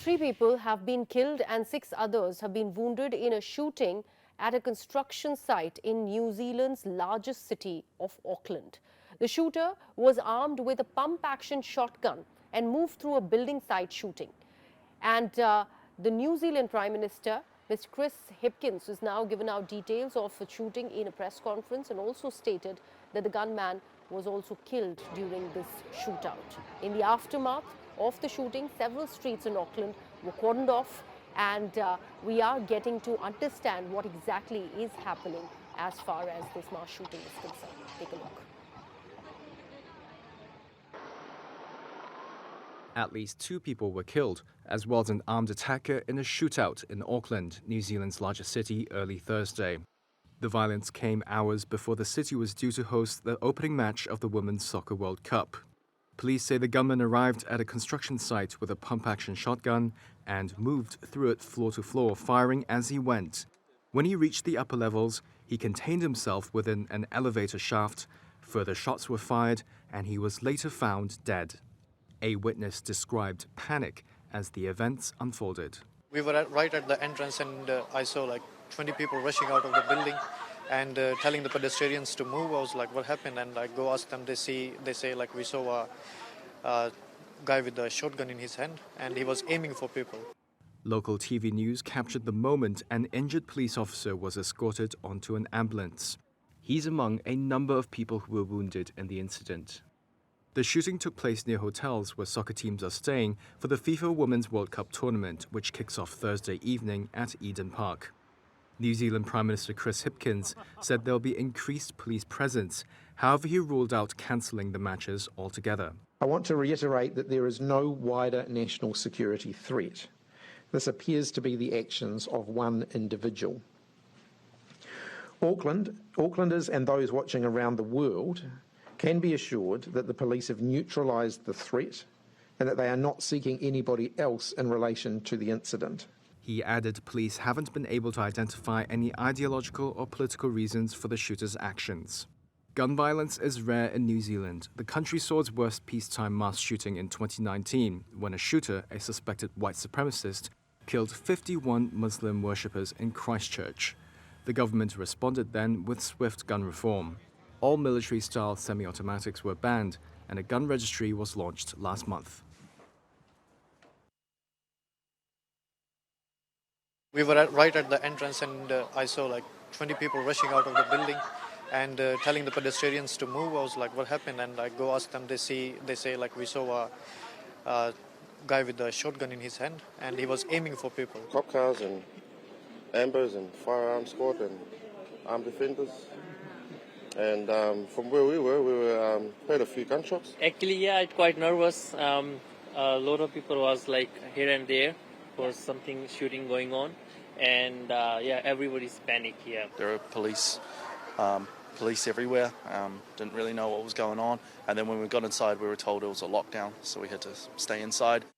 3 people have been killed and 6 others have been wounded in a shooting at a construction site in New Zealand's largest city of Auckland. The shooter was armed with a pump-action shotgun and moved through a building site shooting. And the New Zealand Prime Minister, Mr. Chris Hipkins, has now given out details of the shooting in a press conference and also stated that the gunman was also killed during this shootout. In the aftermath of the shooting, several streets in Auckland were cordoned off, and we are getting to understand what exactly is happening as far as this mass shooting is concerned. Take a look. At least 2 people were killed, as well as an armed attacker in a shootout in Auckland, New Zealand's largest city, early Thursday. The violence came hours before the city was due to host the opening match of the Women's Soccer World Cup. Police say the gunman arrived at a construction site with a pump-action shotgun and moved through it floor to floor, firing as he went. When he reached the upper levels, he contained himself within an elevator shaft. Further shots were fired, and he was later found dead. A witness described panic as the events unfolded. We were right at the entrance, and I saw like 20 people rushing out of the building and telling the pedestrians to move. I was like, what happened? And I go ask them. They say like, we saw a guy with a shotgun in his hand and he was aiming for people. Local TV news captured the moment an injured police officer was escorted onto an ambulance. He's among a number of people who were wounded in the incident. The shooting took place near hotels where soccer teams are staying for the FIFA Women's World Cup tournament, which kicks off Thursday evening at Eden Park. New Zealand Prime Minister Chris Hipkins said there'll be increased police presence. However, he ruled out cancelling the matches altogether. I want to reiterate that there is no wider national security threat. This appears to be the actions of one individual. Aucklanders and those watching around the world can be assured that the police have neutralised the threat and that they are not seeking anybody else in relation to the incident. He added police haven't been able to identify any ideological or political reasons for the shooter's actions. Gun violence is rare in New Zealand. The country saw its worst peacetime mass shooting in 2019 when a shooter, a suspected white supremacist, killed 51 Muslim worshippers in Christchurch. The government responded then with swift gun reform. All military-style semi-automatics were banned, and a gun registry was launched last month. We were right at the entrance, and I saw like 20 people rushing out of the building and telling the pedestrians to move. I was like, what happened? And I go ask them. They say like, we saw a guy with a shotgun in his hand and he was aiming for people. Cop cars and ambers and firearm squad and armed defenders. And from where we were heard a few gunshots. Actually, yeah, it's quite nervous. A lot of people was like here and there for something shooting going on, and yeah, everybody's panic here. There are police everywhere. Didn't really know what was going on, and then when we got inside, we were told it was a lockdown, so we had to stay inside.